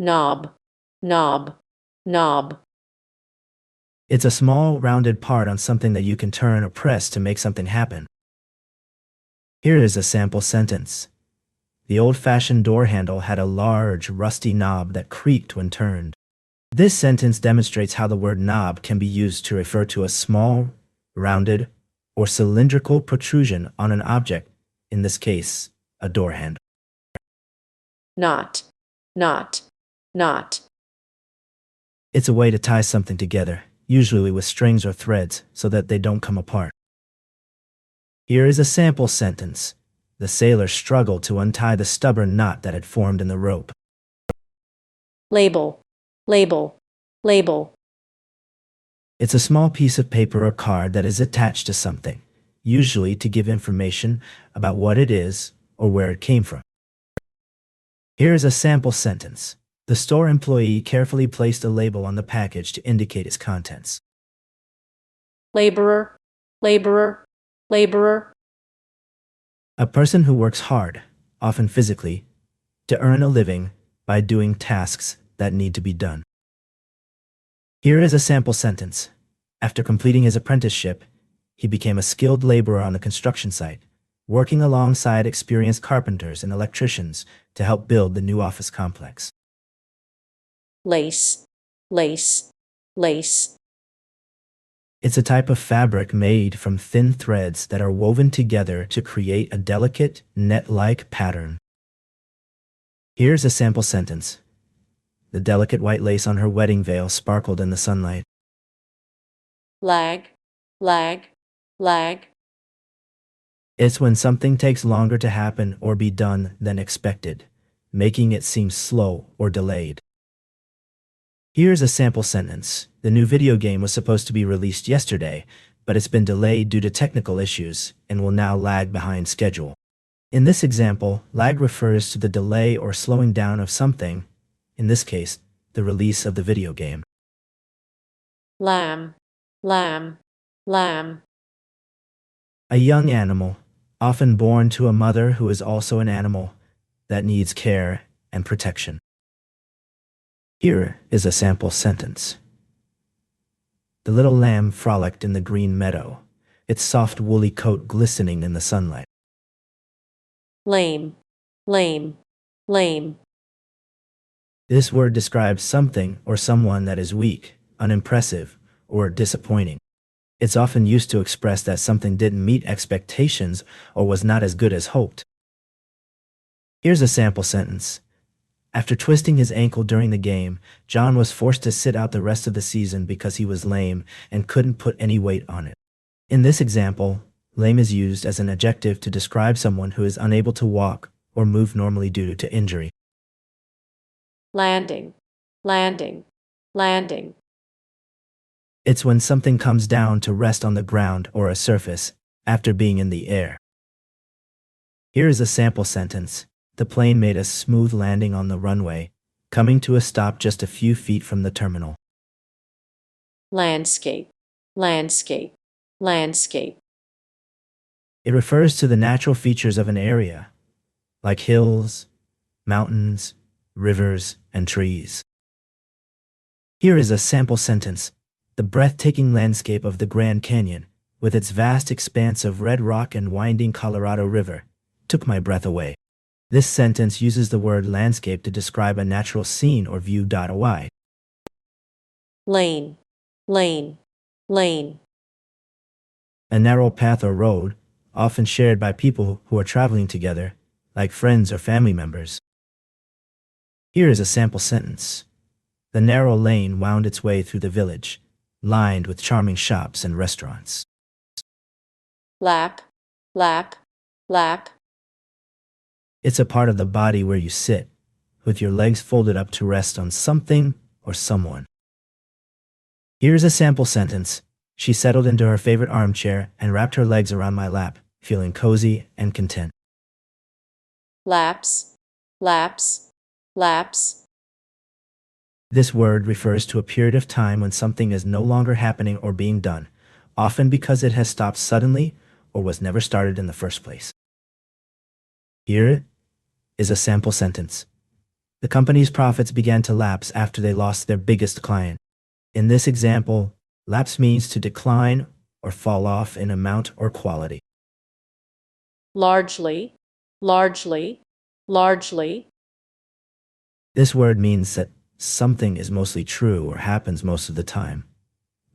knob, knob, knob. It's a small, rounded part on something that you can turn or press to make something happen. Here is a sample sentence. The old-fashioned door handle had a large, rusty knob that creaked when turned. This sentence demonstrates how the word knob can be used to refer to a small, rounded, or cylindrical protrusion on an object, in this case, a door handle. Knot, knot, knot. It's a way to tie something together, usually with strings or threads, so that they don't come apart. Here is a sample sentence. The sailor struggled to untie the stubborn knot that had formed in the rope. Label, label, label. It's a small piece of paper or card that is attached to something, usually to give information about what it is or where it came from. Here is a sample sentence. The store employee carefully placed a label on the package to indicate its contents. Laborer, laborer, laborer. A person who works hard, often physically, to earn a living by doing tasks that need to be done. Here is a sample sentence. After completing his apprenticeship, he became a skilled laborer on the construction site, working alongside experienced carpenters and electricians to help build the new office complex. Lace, lace, lace. It's a type of fabric made from thin threads that are woven together to create a delicate, net-like pattern. Here's a sample sentence. The delicate white lace on her wedding veil sparkled in the sunlight. Lag, lag, lag. It's when something takes longer to happen or be done than expected, making it seem slow or delayed. Here's a sample sentence. The new video game was supposed to be released yesterday, but it's been delayed due to technical issues and will now lag behind schedule. In this example, lag refers to the delay or slowing down of something, in this case, the release of the video game. Lamb, lamb, lamb. A young animal, often born to a mother who is also an animal, that needs care and protection. Here is a sample sentence. The little lamb frolicked in the green meadow, its soft woolly coat glistening in the sunlight. Lame, lame, lame. This word describes something or someone that is weak, unimpressive, or disappointing. It's often used to express that something didn't meet expectations or was not as good as hoped. Here's a sample sentence. After twisting his ankle during the game, John was forced to sit out the rest of the season because he was lame and couldn't put any weight on it. In this example, lame is used as an adjective to describe someone who is unable to walk or move normally due to injury. Landing, landing, landing. It's when something comes down to rest on the ground or a surface after being in the air. Here is a sample sentence. The plane made a smooth landing on the runway, coming to a stop just a few feet from the terminal. Landscape, landscape, landscape. It refers to the natural features of an area, like hills, mountains, rivers, and trees. Here is a sample sentence. The breathtaking landscape of the Grand Canyon, with its vast expanse of red rock and winding Colorado River, took my breath away. This sentence uses the word landscape to describe a natural scene or view. Why? Lane, lane, lane. A narrow path or road, often shared by people who are traveling together, like friends or family members. Here is a sample sentence. The narrow lane wound its way through the village, lined with charming shops and restaurants. Lap, lap, lap. It's a part of the body where you sit, with your legs folded up to rest on something or someone. Here's a sample sentence. She settled into her favorite armchair and wrapped her legs around my lap, feeling cozy and content. Lapse, lapse, lapse. This word refers to a period of time when something is no longer happening or being done, often because it has stopped suddenly or was never started in the first place. Here is a sample sentence. The company's profits began to lapse after they lost their biggest client. In this example, lapse means to decline or fall off in amount or quality. largely, largely, largely, This word means that something is mostly true or happens most of the time,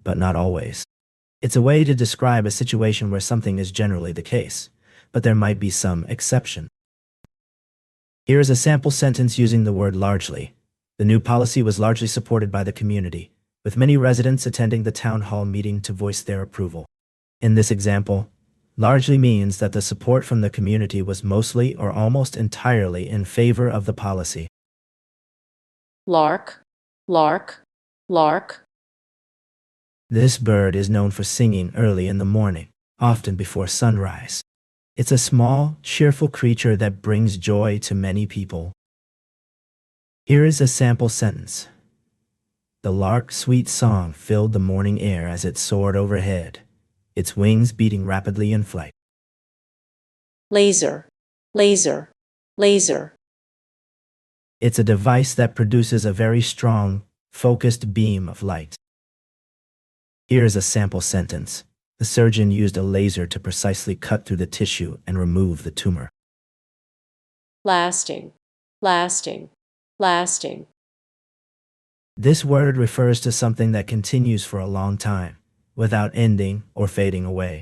but not always. It's a way to describe a situation where something is generally the case, but there might be some exception. Here is a sample sentence using the word largely. The new policy was largely supported by the community, with many residents attending the town hall meeting to voice their approval. In this example, largely means that the support from the community was mostly or almost entirely in favor of the policy. lark, lark, lark, This bird is known for singing early in the morning, often before sunrise. It's a small, cheerful creature that brings joy to many people. Here is a sample sentence. The lark's sweet song filled the morning air as it soared overhead, its wings beating rapidly in flight. laser, laser, laser, It's a device that produces a very strong, focused beam of light. Here is a sample sentence. The surgeon used a laser to precisely cut through the tissue and remove the tumor. lasting, lasting, lasting, This word refers to something that continues for a long time, without ending or fading away.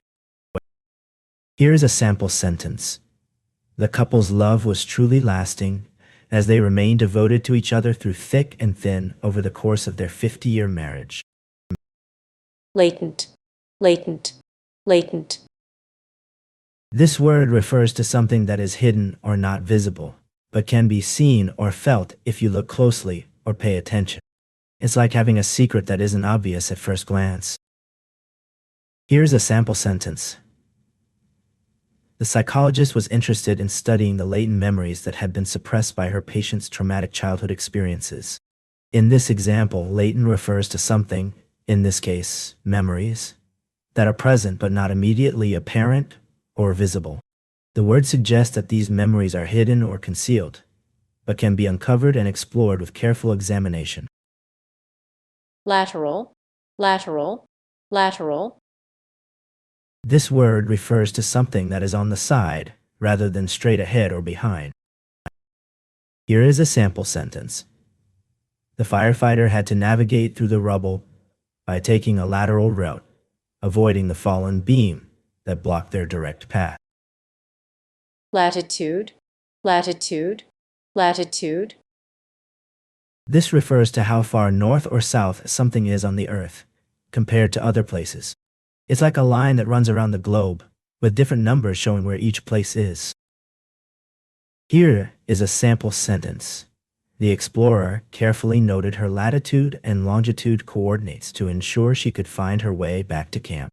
Here is a sample sentence. The couple's love was truly lasting, as they remained devoted to each other through thick and thin over the course of their 50-year marriage. latent, latent, latent, This word refers to something that is hidden or not visible, but can be seen or felt if you look closely or pay attention. It's like having a secret that isn't obvious at first glance. Here's a sample sentence. The psychologist was interested in studying the latent memories that had been suppressed by her patient's traumatic childhood experiences. In this example, latent refers to something, in this case, memories, that are present but not immediately apparent or visible. The word suggests that these memories are hidden or concealed, but can be uncovered and explored with careful examination. lateral, lateral, lateral, This word refers to something that is on the side rather than straight ahead or behind. Here is a sample sentence. The firefighter had to navigate through the rubble by taking a lateral route, avoiding the fallen beam that blocked their direct path. latitude, latitude, latitude, This refers to how far north or south something is on the Earth, compared to other places. It's like a line that runs around the globe, with different numbers showing where each place is. Here is a sample sentence. The explorer carefully noted her latitude and longitude coordinates to ensure she could find her way back to camp.